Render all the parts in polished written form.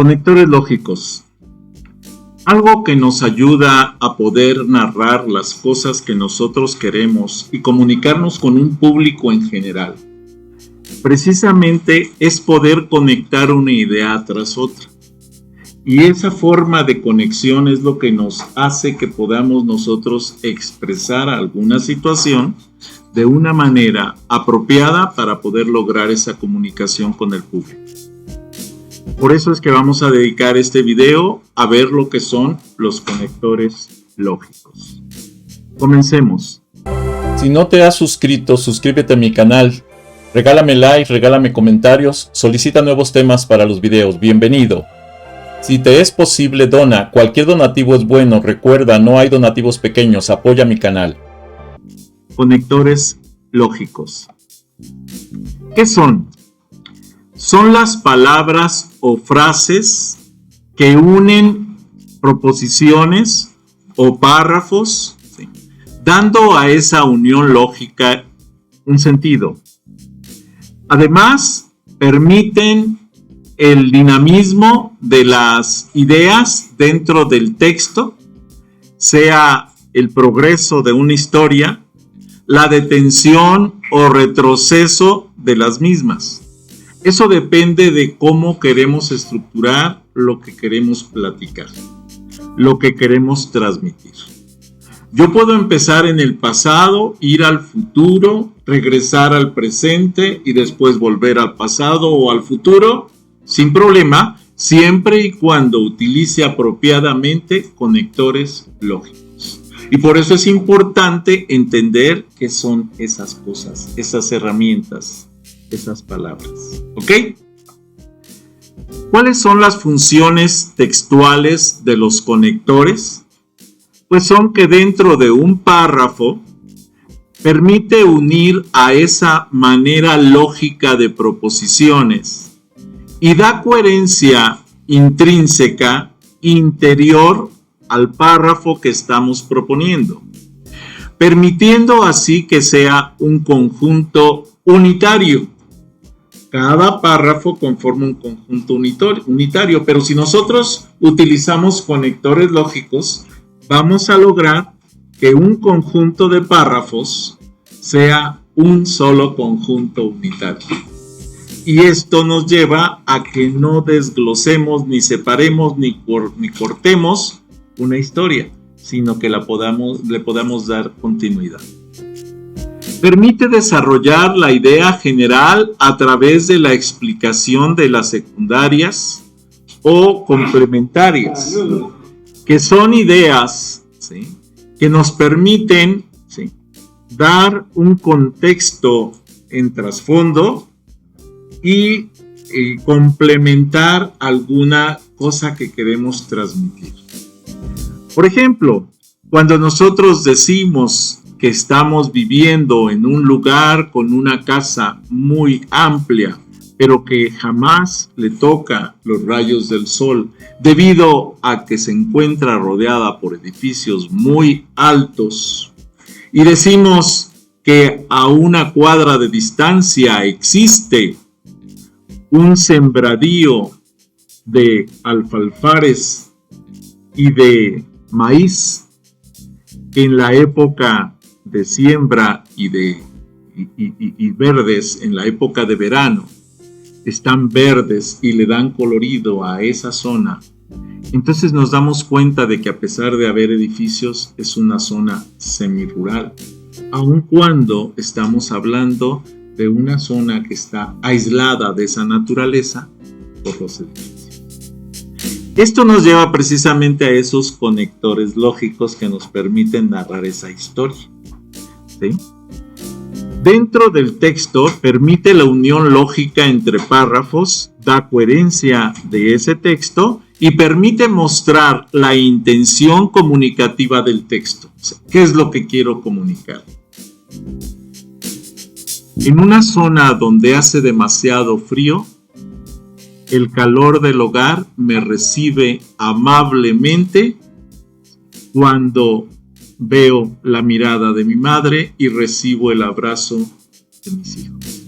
Conectores lógicos. Algo que nos ayuda a poder narrar las cosas que nosotros queremos y comunicarnos con un público en general. Precisamente es poder conectar una idea tras otra. Y esa forma de conexión es lo que nos hace que podamos nosotros expresar alguna situación de una manera apropiada para poder lograr esa comunicación con el público. Por eso es que vamos a dedicar este video a ver lo que son los conectores lógicos. Comencemos. Si no te has suscrito, suscríbete a mi canal. Regálame like, regálame comentarios, solicita nuevos temas para los videos. Bienvenido. Si te es posible, dona. Cualquier donativo es bueno. Recuerda, no hay donativos pequeños. Apoya mi canal. Conectores lógicos. ¿Qué son? Son las palabras o frases que unen proposiciones o párrafos, ¿sí?, dando a esa unión lógica un sentido. Además, permiten el dinamismo de las ideas dentro del texto, sea el progreso de una historia, la detención o retroceso de las mismas. Eso depende de cómo queremos estructurar lo que queremos platicar, lo que queremos transmitir. Yo puedo empezar en el pasado, ir al futuro, regresar al presente y después volver al pasado o al futuro, sin problema, siempre y cuando utilice apropiadamente conectores lógicos. Y por eso es importante entender qué son esas cosas, esas herramientas, esas palabras. ¿Ok? ¿Cuáles son las funciones textuales de los conectores? Pues son que dentro de un párrafo permite unir a esa manera lógica de proposiciones y da coherencia intrínseca interior al párrafo que estamos proponiendo, permitiendo así que sea un conjunto unitario. Cada párrafo conforma un conjunto unitario, pero si nosotros utilizamos conectores lógicos, vamos a lograr que un conjunto de párrafos sea un solo conjunto unitario. Y esto nos lleva a que no desglosemos, ni separemos, ni cortemos una historia, sino que le podamos dar continuidad. Permite desarrollar la idea general a través de la explicación de las secundarias o complementarias, que son ideas, ¿sí?, que nos permiten, ¿sí?, dar un contexto en trasfondo y complementar alguna cosa que queremos transmitir. Por ejemplo, cuando nosotros decimos que estamos viviendo en un lugar con una casa muy amplia, pero que jamás le toca los rayos del sol, debido a que se encuentra rodeada por edificios muy altos, y decimos que a una cuadra de distancia existe un sembradío de alfalfares y de maíz, que en la época de siembra y verdes, en la época de verano, están verdes y le dan colorido a esa zona. Entonces nos damos cuenta de que a pesar de haber edificios, es una zona semirural, aun cuando estamos hablando de una zona que está aislada de esa naturaleza por los edificios. Esto nos lleva precisamente a esos conectores lógicos que nos permiten narrar esa historia, ¿sí? Dentro del texto permite la unión lógica entre párrafos, da coherencia de ese texto y permite mostrar la intención comunicativa del texto. O sea, ¿qué es lo que quiero comunicar? En una zona donde hace demasiado frío, el calor del hogar me recibe amablemente cuando veo la mirada de mi madre y recibo el abrazo de mis hijos.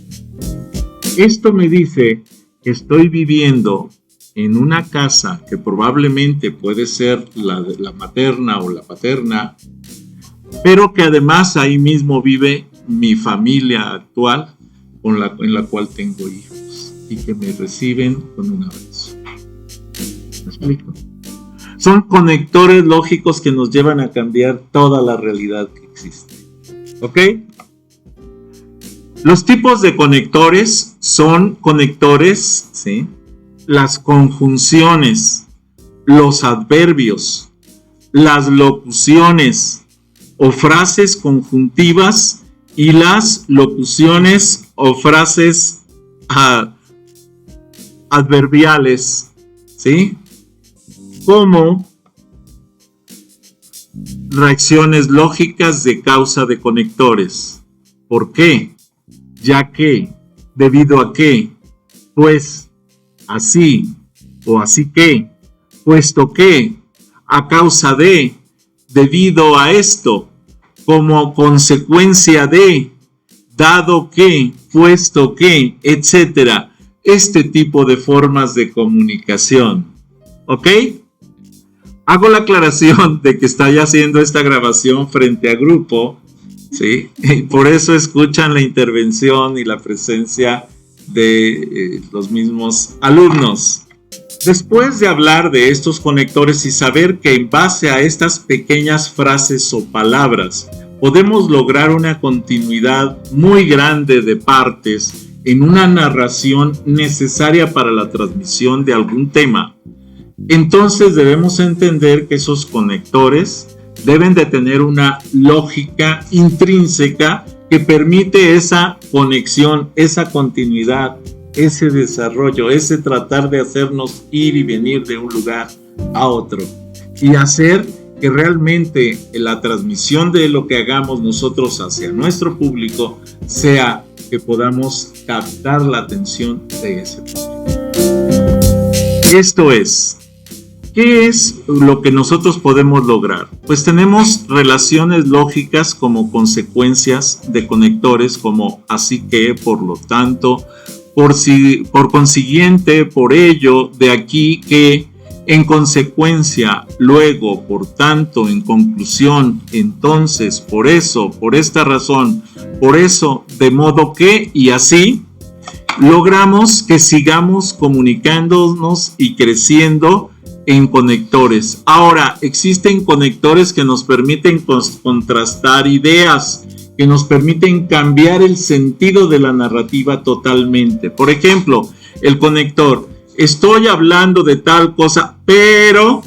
Esto me dice que estoy viviendo en una casa que probablemente puede ser la materna o la paterna, pero que además ahí mismo vive mi familia actual en la cual tengo hijos y que me reciben con un abrazo. ¿Me explico? Son conectores lógicos que nos llevan a cambiar toda la realidad que existe. ¿Ok? Los tipos de conectores son conectores, ¿sí? Las conjunciones, los adverbios, las locuciones o frases conjuntivas y las locuciones o frases adverbiales, ¿sí? Como reacciones lógicas de causa de conectores. ¿Por qué? Ya que, debido a que, pues, así o así que, puesto que, a causa de, debido a esto, como consecuencia de, dado que, puesto que, etc. Este tipo de formas de comunicación. ¿Ok? Hago la aclaración de que estoy haciendo esta grabación frente a grupo, ¿sí? Y por eso escuchan la intervención y la presencia de los mismos alumnos. Después de hablar de estos conectores y saber que en base a estas pequeñas frases o palabras podemos lograr una continuidad muy grande de partes en una narración necesaria para la transmisión de algún tema, entonces debemos entender que esos conectores deben de tener una lógica intrínseca que permite esa conexión, esa continuidad, ese desarrollo, ese tratar de hacernos ir y venir de un lugar a otro y hacer que realmente la transmisión de lo que hagamos nosotros hacia nuestro público sea que podamos captar la atención de ese público. Esto es, ¿qué es lo que nosotros podemos lograr? Pues tenemos relaciones lógicas como consecuencias de conectores como así que, por lo tanto, por consiguiente, por ello, de aquí que, en consecuencia, luego, por tanto, en conclusión, entonces, por eso, por esta razón, por eso, de modo que, y así, logramos que sigamos comunicándonos y creciendo en conectores. Ahora, existen conectores que nos permiten contrastar ideas, que nos permiten cambiar el sentido de la narrativa totalmente. Por ejemplo, el conector, estoy hablando de tal cosa, pero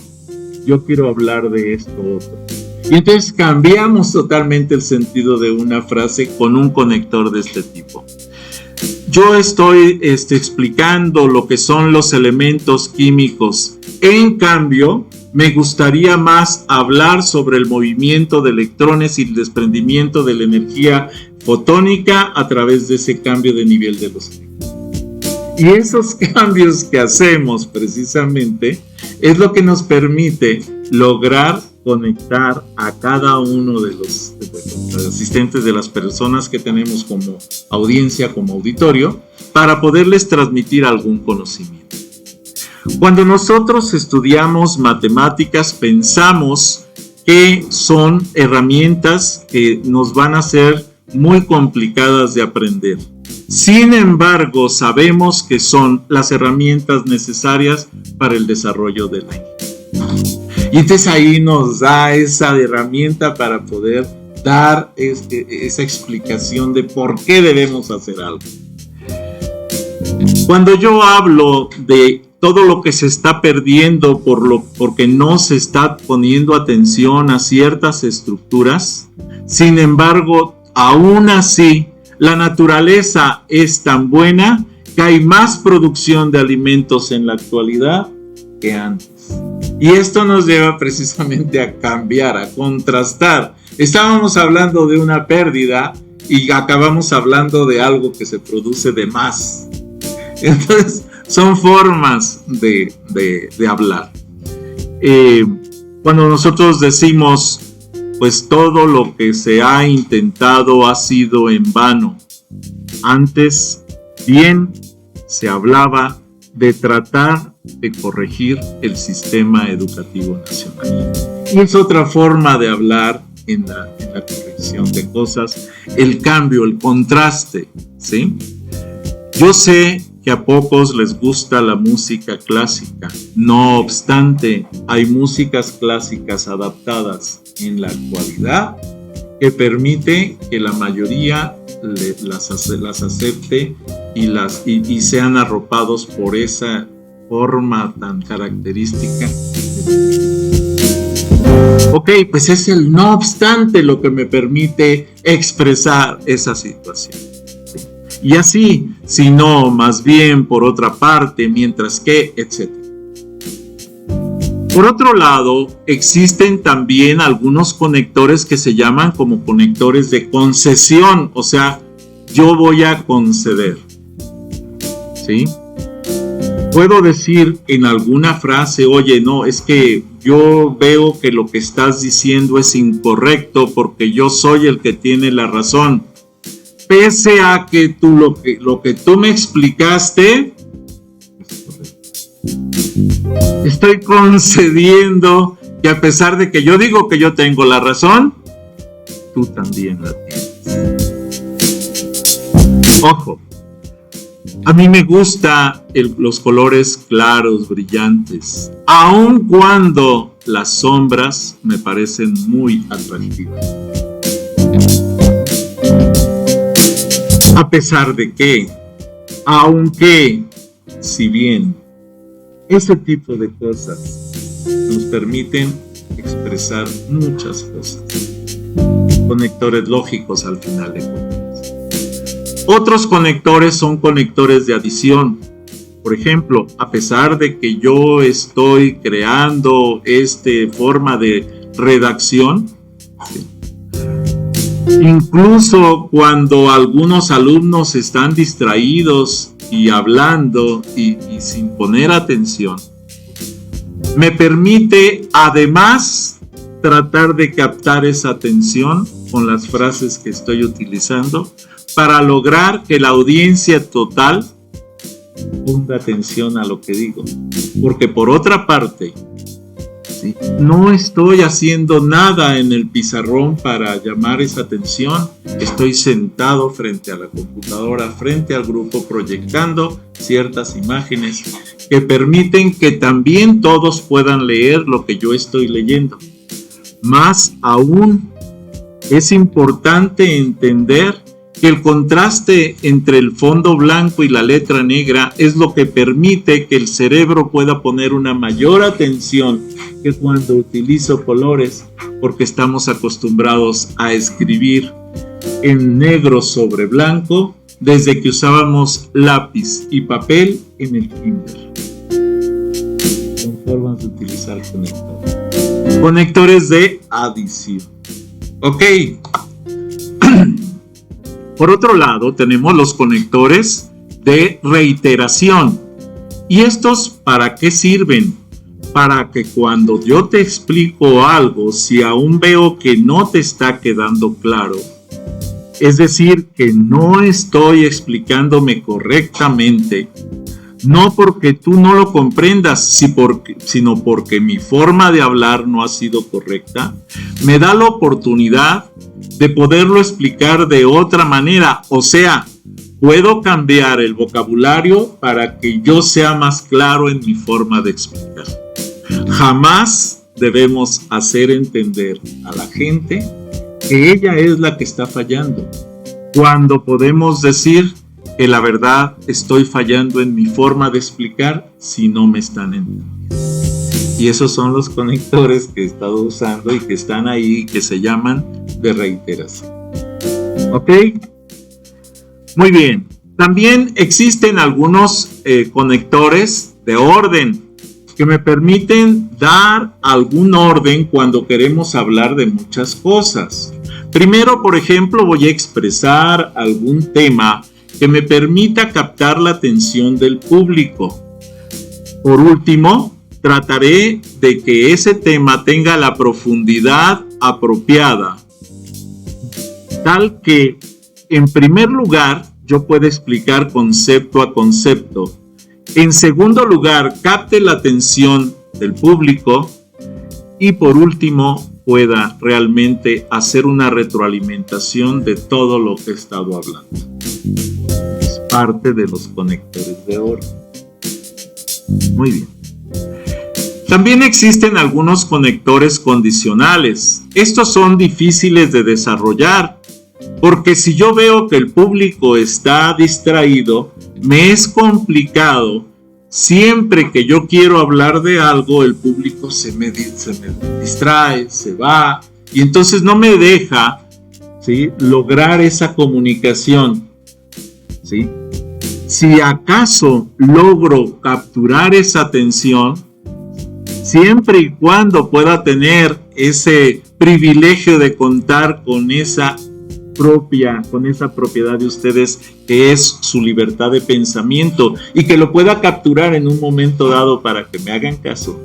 yo quiero hablar de esto otro. Y entonces cambiamos totalmente el sentido de una frase con un conector de este tipo. Yo estoy explicando lo que son los elementos químicos. En cambio, me gustaría más hablar sobre el movimiento de electrones y el desprendimiento de la energía fotónica a través de ese cambio de nivel de los electrones. Y esos cambios que hacemos precisamente es lo que nos permite lograr conectar a cada uno de los asistentes, de las personas que tenemos como audiencia, como auditorio, para poderles transmitir algún conocimiento. Cuando nosotros estudiamos matemáticas, pensamos que son herramientas que nos van a ser muy complicadas de aprender. Sin embargo, sabemos que son las herramientas necesarias para el desarrollo de la ingeniería. Y entonces ahí nos da esa herramienta para poder dar esa explicación de por qué debemos hacer algo. Cuando yo hablo de todo lo que se está perdiendo porque no se está poniendo atención a ciertas estructuras, sin embargo, aún así, la naturaleza es tan buena que hay más producción de alimentos en la actualidad que antes. Y esto nos lleva precisamente a cambiar, a contrastar. Estábamos hablando de una pérdida y acabamos hablando de algo que se produce de más. Entonces, son formas de hablar. Cuando nosotros decimos, pues todo lo que se ha intentado ha sido en vano. Antes, bien, se hablaba de tratar de corregir el sistema educativo nacional. Y es otra forma de hablar en la corrección de cosas, el cambio, el contraste, ¿sí? Yo sé que a pocos les gusta la música clásica, no obstante, hay músicas clásicas adaptadas en la actualidad que permite que la mayoría las acepte y sean arropados por esa forma tan característica. Ok, pues es el no obstante lo que me permite expresar esa situación. ¿Sí? Y así, si no, más bien por otra parte, mientras que, etc. Por otro lado, existen también algunos conectores que se llaman como conectores de concesión, o sea, yo voy a conceder. ¿Sí? Puedo decir en alguna frase, oye, no, es que yo veo que lo que estás diciendo es incorrecto porque yo soy el que tiene la razón. Pese a que tú lo que tú me explicaste, estoy concediendo que a pesar de que yo digo que yo tengo la razón, tú también la tienes. Ojo. A mí me gustan los colores claros, brillantes, aun cuando las sombras me parecen muy atractivas. A pesar de que, aunque, si bien ese tipo de cosas nos permiten expresar muchas cosas, conectores lógicos al final de cuentas. Otros conectores son conectores de adición. Por ejemplo, a pesar de que yo estoy creando esta forma de redacción, incluso cuando algunos alumnos están distraídos y hablando y sin poner atención, me permite además tratar de captar esa atención con las frases que estoy utilizando, para lograr que la audiencia total ponga atención a lo que digo. Porque por otra parte, ¿sí?, no estoy haciendo nada en el pizarrón para llamar esa atención. Estoy sentado frente a la computadora, frente al grupo, proyectando ciertas imágenes que permiten que también todos puedan leer lo que yo estoy leyendo. Más aún, es importante entender que el contraste entre el fondo blanco y la letra negra es lo que permite que el cerebro pueda poner una mayor atención que cuando utilizo colores, porque estamos acostumbrados a escribir en negro sobre blanco desde que usábamos lápiz y papel en el kinder. Son formas de utilizar conectores. Conectores de adición. Ok. Por otro lado, tenemos los conectores de reiteración. ¿Y estos para qué sirven? Para que cuando yo te explico algo, si aún veo que no te está quedando claro, es decir, que no estoy explicándome correctamente, no porque tú no lo comprendas, sino porque mi forma de hablar no ha sido correcta, me da la oportunidad de poderlo explicar de otra manera. O sea, puedo cambiar el vocabulario para que yo sea más claro en mi forma de explicar. Jamás debemos hacer entender a la gente que ella es la que está fallando, cuando podemos decir que la verdad estoy fallando en mi forma de explicar si no me están entendiendo. Y esos son los conectores que he estado usando y que están ahí, que se llaman de reiteración. ¿Ok? Muy bien. También existen algunos conectores de orden que me permiten dar algún orden cuando queremos hablar de muchas cosas. Primero, por ejemplo, voy a expresar algún tema que me permita captar la atención del público. Por último, trataré de que ese tema tenga la profundidad apropiada, tal que, en primer lugar, yo pueda explicar concepto a concepto En segundo lugar, capte la atención del público. Y por último, pueda realmente hacer una retroalimentación de todo lo que he estado hablando. Es parte de los conectores de oro. Muy bien. También existen algunos conectores condicionales. Estos son difíciles de desarrollar, porque si yo veo que el público está distraído, me es complicado. Siempre que yo quiero hablar de algo, el público se me distrae, se va, y entonces no me deja, ¿sí?, lograr esa comunicación, ¿sí? Si acaso logro capturar esa atención, siempre y cuando pueda tener ese privilegio de contar con esa propiedad de ustedes, que es su libertad de pensamiento, y que lo pueda capturar en un momento dado para que me hagan caso.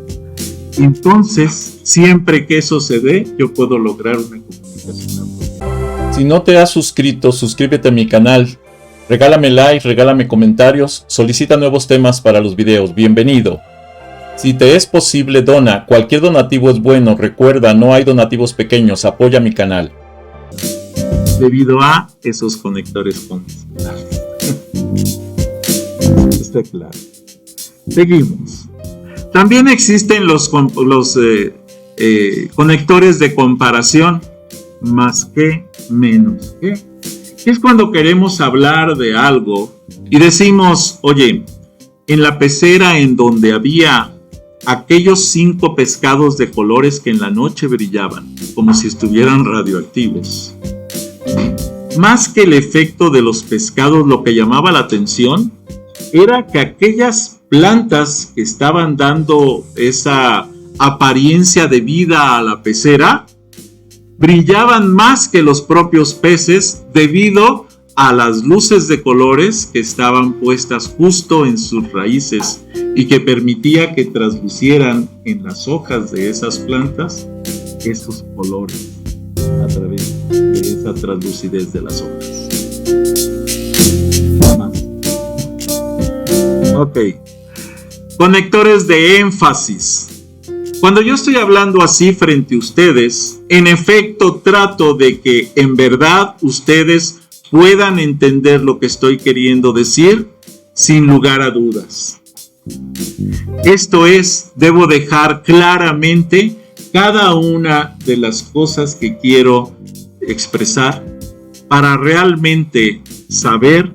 Entonces, siempre que eso se dé, yo puedo lograr una comunicación apropiada. Si no te has suscrito, suscríbete a mi canal. Regálame like, regálame comentarios, solicita nuevos temas para los videos. Bienvenido. Si te es posible, dona. Cualquier donativo es bueno. Recuerda, no hay donativos pequeños. Apoya mi canal. Debido a esos conectores condicionales. Está claro. Seguimos. También existen los conectores de comparación. Más que, menos que. Es cuando queremos hablar de algo y decimos, oye, en la pecera en donde había aquellos 5 pescados de colores que en la noche brillaban, como si estuvieran radioactivos. Más que el efecto de los pescados, lo que llamaba la atención era que aquellas plantas que estaban dando esa apariencia de vida a la pecera brillaban más que los propios peces debido a las luces de colores que estaban puestas justo en sus raíces y que permitía que traslucieran en las hojas de esas plantas esos colores a través de esa translucidez de las hojas. Nada más. Ok. Conectores de énfasis. Cuando yo estoy hablando así frente a ustedes, en efecto trato de que en verdad ustedes puedan entender lo que estoy queriendo decir sin lugar a dudas. Esto es, debo dejar claramente cada una de las cosas que quiero expresar para realmente saber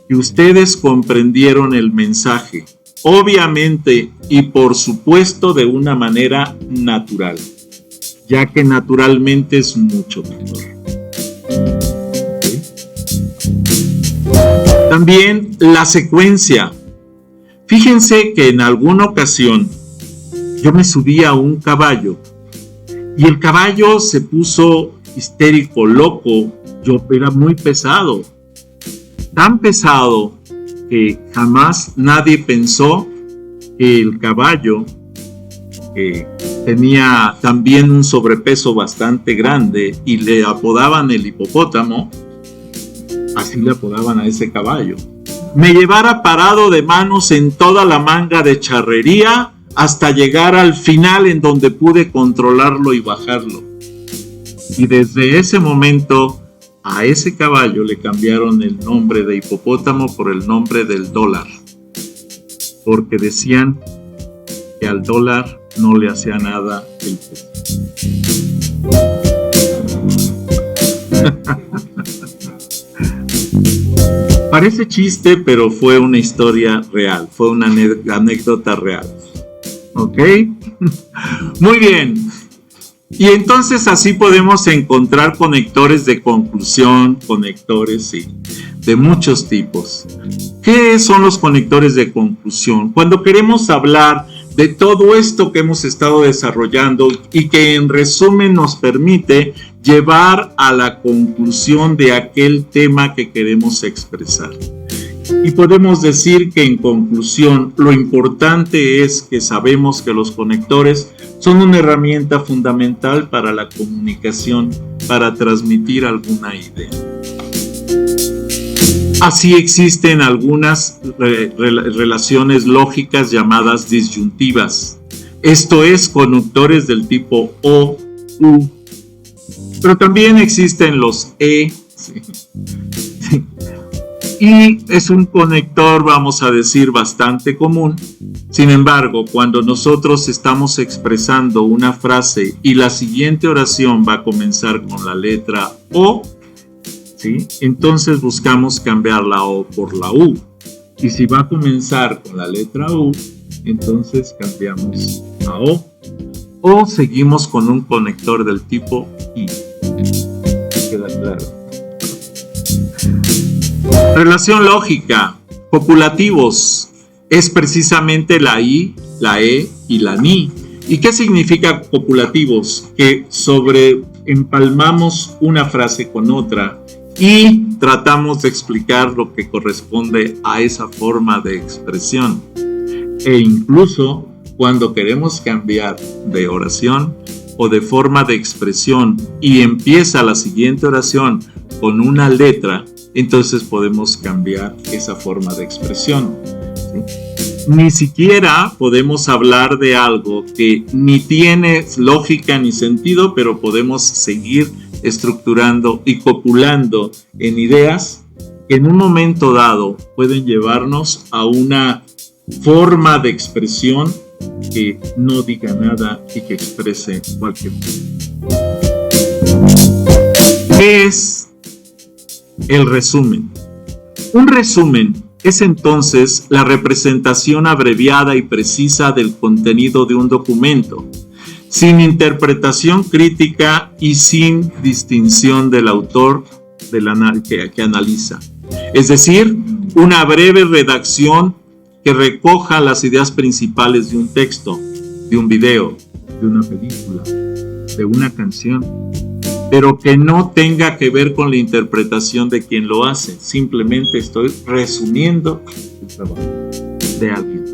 que ustedes comprendieron el mensaje. Obviamente y por supuesto de una manera natural, ya que naturalmente es mucho mejor. ¿Sí? También la secuencia. Fíjense que en alguna ocasión yo me subí a un caballo y el caballo se puso histérico, loco. Yo era muy pesado, tan pesado que jamás nadie pensó que el caballo, que tenía también un sobrepeso bastante grande y le apodaban el hipopótamo, así le apodaban a ese caballo, me llevara parado de manos en toda la manga de charrería hasta llegar al final en donde pude controlarlo y bajarlo. Y desde ese momento a ese caballo le cambiaron el nombre de hipopótamo por el nombre del dólar, porque decían que al dólar no le hacía nada el peso. Parece chiste, pero fue una historia real, fue una anécdota real. ¿Ok? Muy bien. Y entonces así podemos encontrar conectores de conclusión, conectores de muchos tipos. ¿Qué son los conectores de conclusión? Cuando queremos hablar de todo esto que hemos estado desarrollando y que en resumen nos permite llevar a la conclusión de aquel tema que queremos expresar. Y podemos decir que en conclusión lo importante es que sabemos que los conectores son una herramienta fundamental para la comunicación, para transmitir alguna idea. Así existen algunas relaciones lógicas llamadas disyuntivas. Esto es, conductores del tipo O, U. Pero también existen los E. ¿Sí? Y es un conector, vamos a decir, bastante común. Sin embargo, cuando nosotros estamos expresando una frase y la siguiente oración va a comenzar con la letra O, ¿sí? Entonces buscamos cambiar la O por la U. Y si va a comenzar con la letra U, entonces cambiamos a O. O seguimos con un conector del tipo I. ¿Queda claro? Relación lógica. Copulativos. Es precisamente la I, la E y la NI. ¿Y qué significa copulativos? Que sobreempalmamos una frase con otra y tratamos de explicar lo que corresponde a esa forma de expresión. E incluso cuando queremos cambiar de oración o de forma de expresión y empieza la siguiente oración con una letra, entonces podemos cambiar esa forma de expresión. ¿Sí? Ni siquiera podemos hablar de algo que ni tiene lógica ni sentido, pero podemos seguir estructurando y copulando en ideas que en un momento dado pueden llevarnos a una forma de expresión que no diga nada y que exprese cualquier cosa. ¿Qué es el resumen? Un resumen es entonces la representación abreviada y precisa del contenido de un documento, sin interpretación crítica y sin distinción del autor que analiza. Es decir, una breve redacción que recoja las ideas principales de un texto, de un video, de una película, de una canción, pero que no tenga que ver con la interpretación de quien lo hace. Simplemente estoy resumiendo el trabajo de alguien.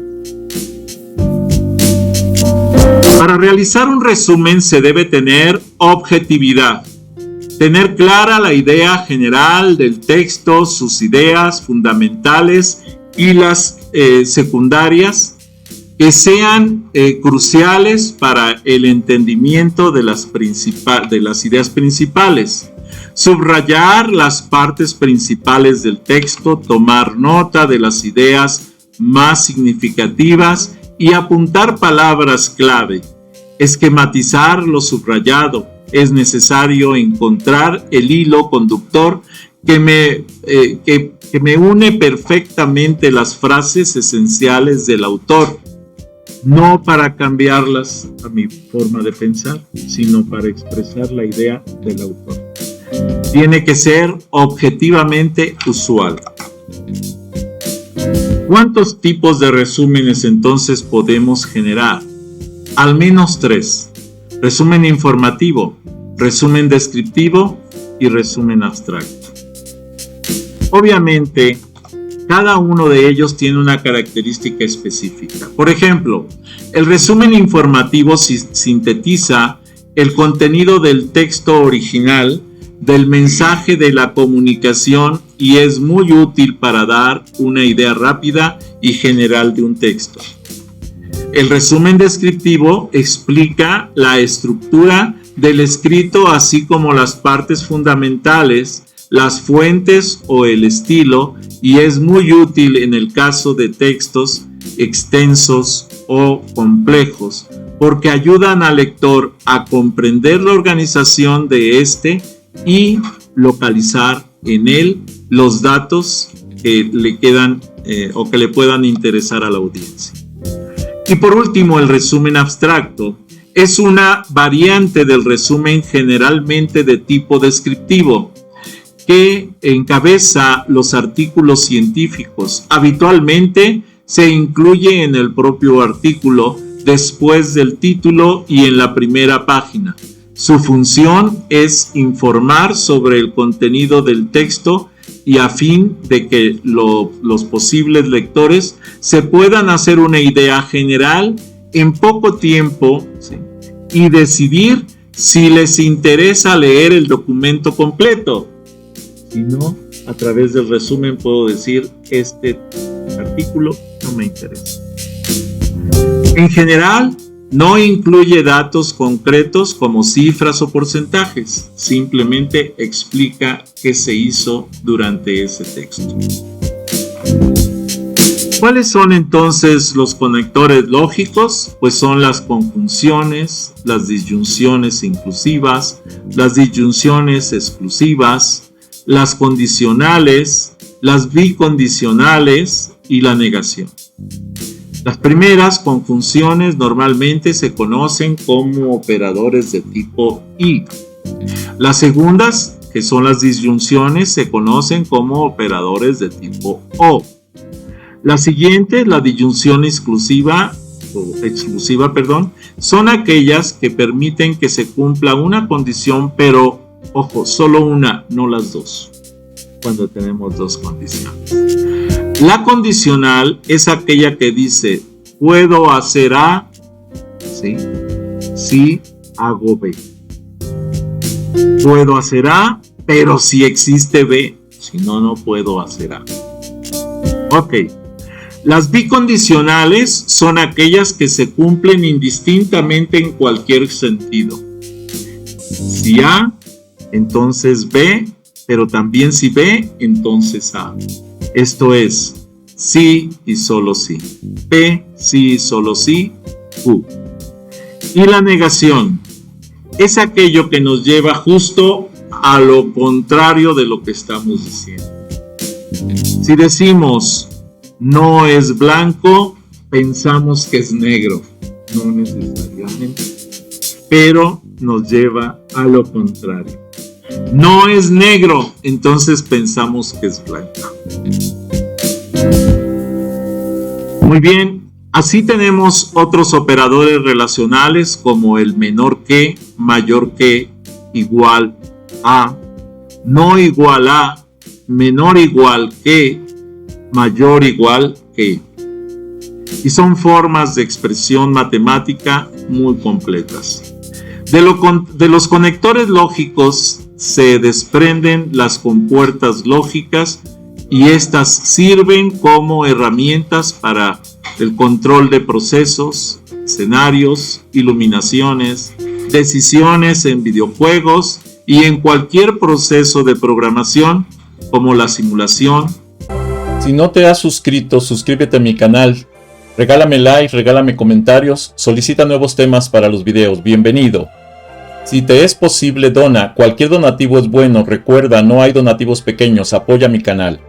Para realizar un resumen se debe tener objetividad, tener clara la idea general del texto, sus ideas fundamentales y las secundarias que sean cruciales para el entendimiento de las ideas principales. Subrayar las partes principales del texto, tomar nota de las ideas más significativas y apuntar palabras clave. Esquematizar lo subrayado. Es necesario encontrar el hilo conductor que me une perfectamente las frases esenciales del autor, no para cambiarlas a mi forma de pensar, sino para expresar la idea del autor. Tiene que ser objetivamente usual. ¿Cuántos tipos de resúmenes entonces podemos generar? Al menos 3. Resumen informativo, resumen descriptivo y resumen abstracto. Obviamente, cada uno de ellos tiene una característica específica. Por ejemplo, el resumen informativo sintetiza el contenido del texto original, del mensaje de la comunicación y es muy útil para dar una idea rápida y general de un texto. El resumen descriptivo explica la estructura del escrito, así como las partes fundamentales, las fuentes o el estilo, y es muy útil en el caso de textos extensos o complejos, porque ayudan al lector a comprender la organización de este y localizar en él los datos que le quedan o que le puedan interesar a la audiencia. Y por último, el resumen abstracto es una variante del resumen generalmente de tipo descriptivo, que encabeza los artículos científicos. Habitualmente se incluye en el propio artículo, después del título y en la primera página. Su función es informar sobre el contenido del texto y a fin de que los posibles lectores se puedan hacer una idea general en poco tiempo, ¿sí?, y decidir si les interesa leer el documento completo. Si no, a través del resumen puedo decir este artículo no me interesa. En general, no incluye datos concretos como cifras o porcentajes, simplemente explica qué se hizo durante ese texto. ¿Cuáles son entonces los conectores lógicos? Pues son las conjunciones, las disyunciones inclusivas, las disyunciones exclusivas, las condicionales, las bicondicionales y la negación. Las primeras conjunciones normalmente se conocen como operadores de tipo y. Las segundas, que son las disyunciones, se conocen como operadores de tipo o. La siguiente, la disyunción exclusiva, son aquellas que permiten que se cumpla una condición, pero, ojo, solo una, no las dos, cuando tenemos dos condiciones. La condicional es aquella que dice, puedo hacer A, ¿sí? Si hago B. Puedo hacer A, pero si existe B, si no, no puedo hacer A. Ok. Las bicondicionales son aquellas que se cumplen indistintamente en cualquier sentido. Si A, entonces B, pero también si B, entonces A. Esto es, sí y solo sí. P, sí y solo sí, Q. Y la negación es aquello que nos lleva justo a lo contrario de lo que estamos diciendo. Si decimos no es blanco, pensamos que es negro. No necesariamente, pero nos lleva a lo contrario. No es negro, entonces pensamos que es blanco. Muy bien, así tenemos otros operadores relacionales como el menor que, mayor que, igual a, no igual a, menor igual que, mayor igual que. Y son formas de expresión matemática muy completas. De los conectores lógicos se desprenden las compuertas lógicas y estas sirven como herramientas para el control de procesos, escenarios, iluminaciones, decisiones en videojuegos y en cualquier proceso de programación como la simulación. Si no te has suscrito, suscríbete a mi canal. Regálame like, regálame comentarios, solicita nuevos temas para los videos. Bienvenido. Si te es posible, dona. Cualquier donativo es bueno. Recuerda, no hay donativos pequeños. Apoya mi canal.